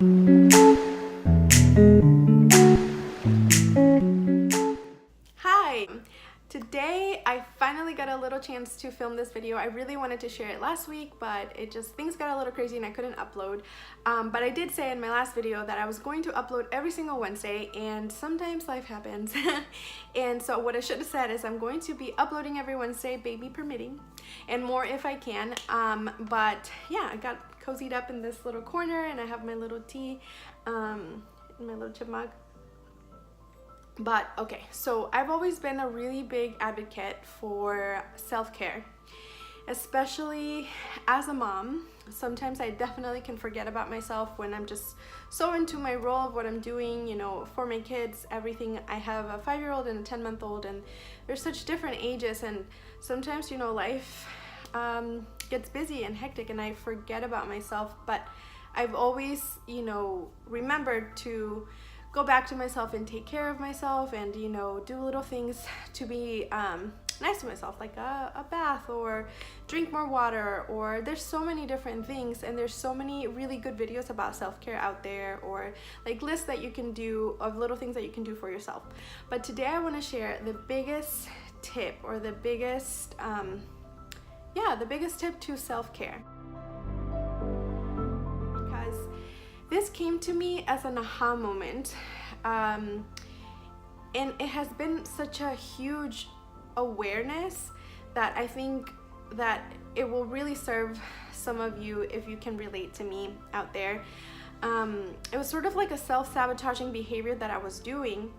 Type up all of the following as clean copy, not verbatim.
Hi! Today I finally got a little chance to film this video. I really wanted to share it last week, but things got a little crazy and I couldn't upload. But I did say in my last video that I was going to upload every single Wednesday, and sometimes life happens. And so what I should have said is I'm going to be uploading every Wednesday, baby permitting, and more if I can. But yeah, I got cozied up in this little corner and I have my little tea in my little chip mug. But okay, so I've always been a really big advocate for self-care, especially as a mom. Sometimes I definitely can forget about myself when I'm just so into my role of what I'm doing, you know, for my kids, everything. I have a 5-year-old and a 10-month-old, and they're such different ages, and sometimes, you know, life gets busy and hectic and I forget about myself. But I've always, you know, remembered to go back to myself and take care of myself, and, you know, do little things to be nice to myself, like a bath, or drink more water, or there's so many different things, and there's so many really good videos about self-care out there, or like lists that you can do of little things that you can do for yourself. But today I want to share the biggest tip, or the biggest tip to self-care. This came to me as an aha moment, and it has been such a huge awareness that I think that it will really serve some of you if you can relate to me out there. It was sort of like a self-sabotaging behavior that I was doing,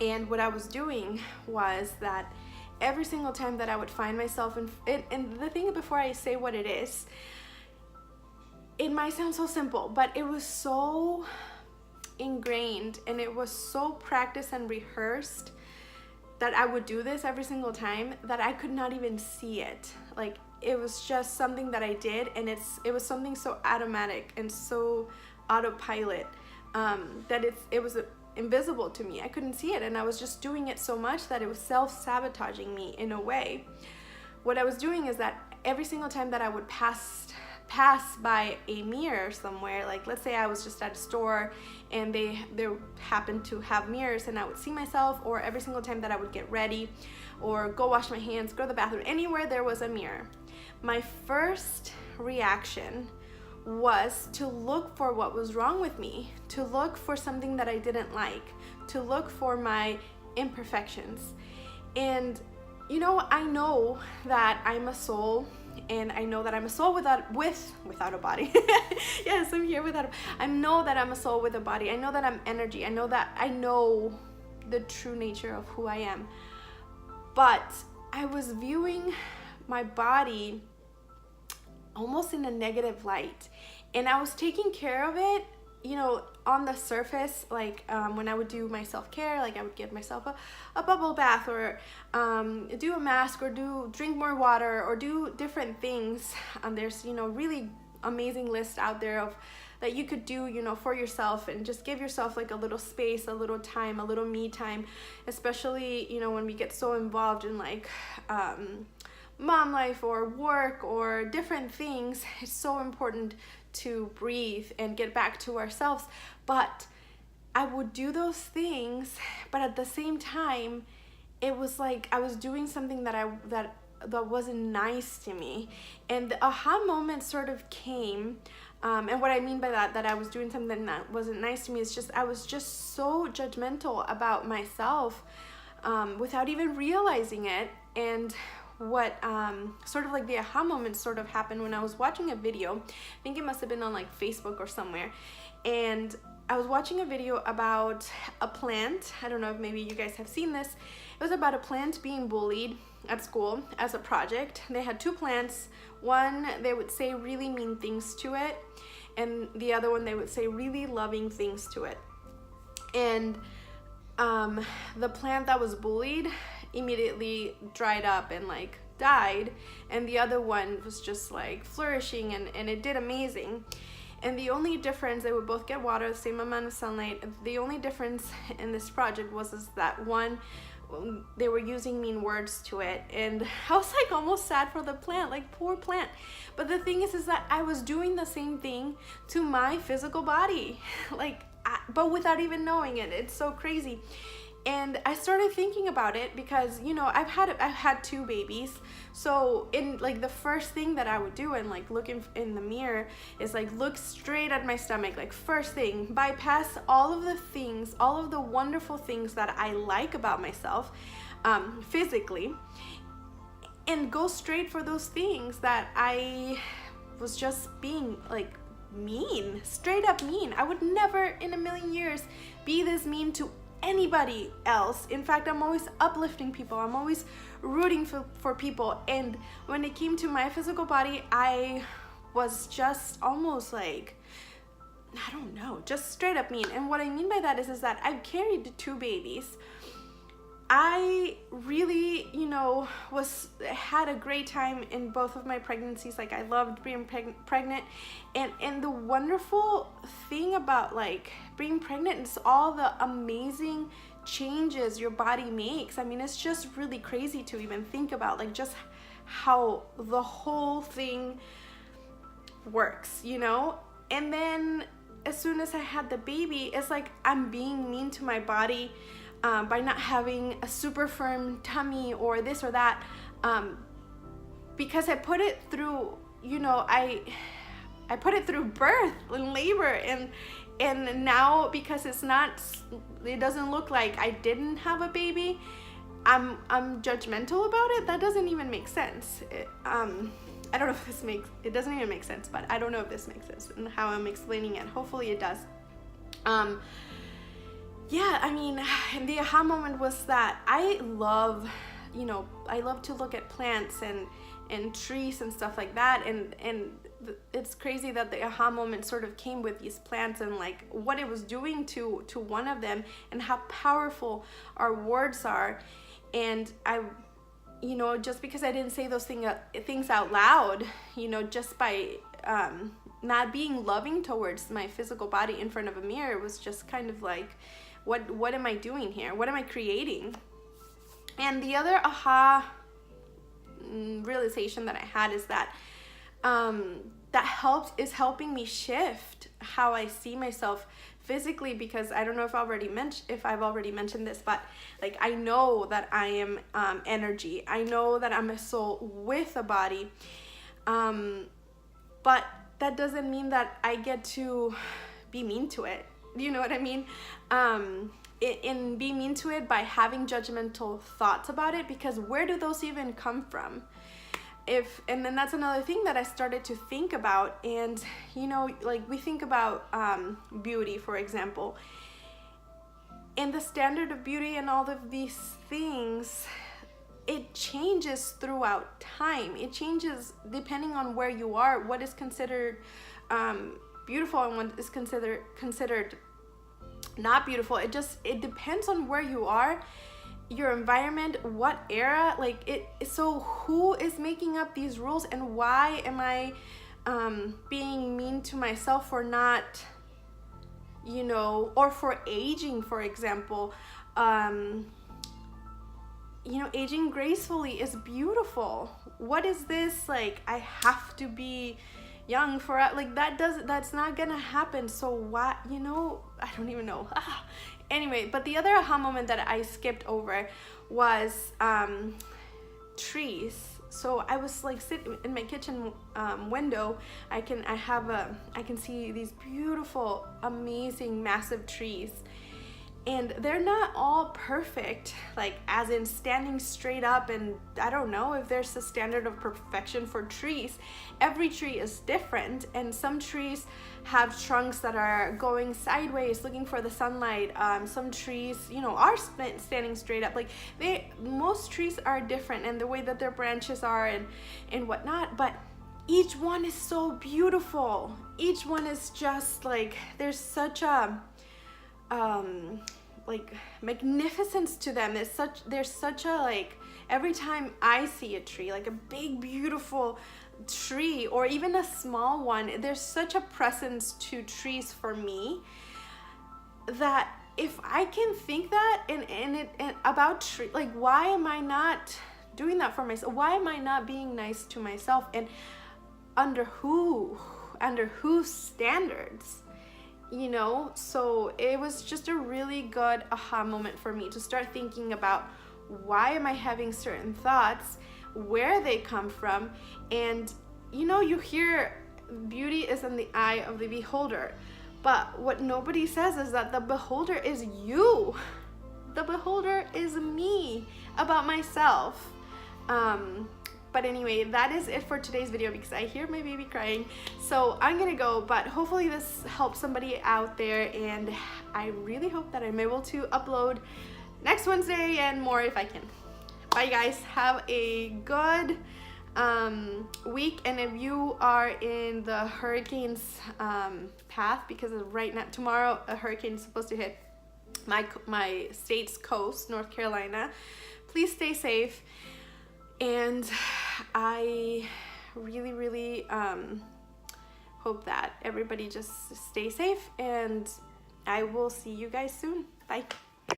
and what I was doing was that every single time that I would find myself and the thing before I say what it is, it might sound so simple, but it was so ingrained and it was so practiced and rehearsed that I would do this every single time that I could not even see it. Like, it was just something that I did, and it was something so automatic and so autopilot that it was invisible to me. I couldn't see it, and I was just doing it so much that it was self-sabotaging me in a way. What I was doing is that every single time that I would pass by a mirror somewhere, like let's say I was just at a store and they happened to have mirrors and I would see myself, or every single time that I would get ready or go wash my hands, go to the bathroom, anywhere there was a mirror, my first reaction was to look for what was wrong with me, to look for something that I didn't like, to look for my imperfections. And you know, I know that I'm a soul, and I know that I'm a soul without a body. Yes, I'm here I know that I'm a soul with a body. I know that I'm energy. I know the true nature of who I am. But I was viewing my body almost in a negative light, and I was taking care of it, you know, on the surface, like when I would do my self-care, like I would give myself a bubble bath, or do a mask, or drink more water, or do different things. There's, you know, really amazing lists out there of that you could do, you know, for yourself, and just give yourself like a little space, a little time, a little me time, especially, you know, when we get so involved in like mom life or work or different things. It's so important to breathe and get back to ourselves. But I would do those things, but at the same time, it was like I was doing something that wasn't nice to me. And the aha moment sort of came, and what I mean by that I was doing something that wasn't nice to me, is just I was just so judgmental about myself without even realizing it. And what sort of like the aha moment sort of happened when I was watching a video. I think it must have been on like Facebook or somewhere, and I was watching a video about a plant. I don't know if maybe you guys have seen this. It was about a plant being bullied at school as a project. They had two plants. One, they would say really mean things to it, and the other one, they would say really loving things to it. And the plant that was bullied immediately dried up and like died, and the other one was just like flourishing, and it did amazing. And the only difference, they would both get water, the same amount of sunlight. The only difference in this project was that one they were using mean words to it, and I was like almost sad for the plant, like poor plant. But the thing is that I was doing the same thing to my physical body, like but without even knowing it. It's so crazy. And I started thinking about it because, you know, I've had 2 babies. So in like the first thing that I would do and like look in the mirror is like look straight at my stomach, like first thing, bypass all of the things, all of the wonderful things that I like about myself physically, and go straight for those things that I was just being like mean, straight up mean. I would never in a million years be this mean to anybody else. In fact, I'm always uplifting people. I'm always rooting for people. And when it came to my physical body, I was just almost like, I don't know, just straight up mean. And what I mean by that is that I've carried 2 babies. I really, you know, had a great time in both of my pregnancies. Like I loved being pregnant, and the wonderful thing about like being pregnant is all the amazing changes your body makes. I mean, it's just really crazy to even think about, like just how the whole thing works, you know? And then as soon as I had the baby, it's like I'm being mean to my body by not having a super firm tummy or this or that, because I put it through, you know, I put it through birth and labor, and now because it doesn't look like I didn't have a baby, I'm judgmental about it. That doesn't even make sense. I don't know if it doesn't even make sense, but I don't know if this makes sense and how I'm explaining it. Hopefully it does. Yeah, I mean, the aha moment was that I love to look at plants and trees and stuff like that, and it's crazy that the aha moment sort of came with these plants and like what it was doing to one of them, and how powerful our words are. And I, you know, just because I didn't say those things out loud, you know, just by not being loving towards my physical body in front of a mirror, was just kind of like, what am I doing here? What am I creating? And the other aha realization that I had is that is helping me shift how I see myself physically, because I don't know if I've already mentioned this, but like I know that I am energy. I know that I'm a soul with a body, but that doesn't mean that I get to be mean to it. You know what I mean? In be mean to it by having judgmental thoughts about it, because where do those even come from? And then that's another thing that I started to think about. And you know, like we think about beauty, for example, and the standard of beauty and all of these things, it changes throughout time. It changes depending on where you are, what is considered beautiful and what is considered not beautiful. It depends on where you are, your environment, what era, like it. So who is making up these rules, and why am I being mean to myself for not, you know, or for aging, for example? You know, aging gracefully is beautiful. What is this, like I have to be young for, like that's not gonna happen. So why, you know, I don't even know. Anyway, but the other aha moment that I skipped over was trees. So I was like sitting in my kitchen window. I can see these beautiful, amazing, massive trees. And they're not all perfect, like as in standing straight up, and I don't know if there's a standard of perfection for trees. Every tree is different, and some trees have trunks that are going sideways looking for the sunlight. Some trees, you know, are standing straight up. Like most trees are different, and the way that their branches are and whatnot, but each one is so beautiful. Each one is just like, there's such a like magnificence to them. There's such a, like, every time I see a tree, like a big beautiful tree or even a small one, there's such a presence to trees for me that if I can think that and about like, why am I not doing that for myself? Why am I not being nice to myself? And under whose standards? You know, so it was just a really good aha moment for me to start thinking about, why am I having certain thoughts, where they come from. And you know, you hear beauty is in the eye of the beholder, but what nobody says is that the beholder is you. The beholder is me, about myself. But anyway, that is it for today's video, because I hear my baby crying. So I'm gonna go, but hopefully this helps somebody out there, and I really hope that I'm able to upload next Wednesday and more if I can. Bye guys, have a good week. And if you are in the hurricane's path, because right now, tomorrow, a hurricane is supposed to hit my state's coast, North Carolina, please stay safe. And I really hope that everybody just stay safe, and I will see you guys soon. Bye.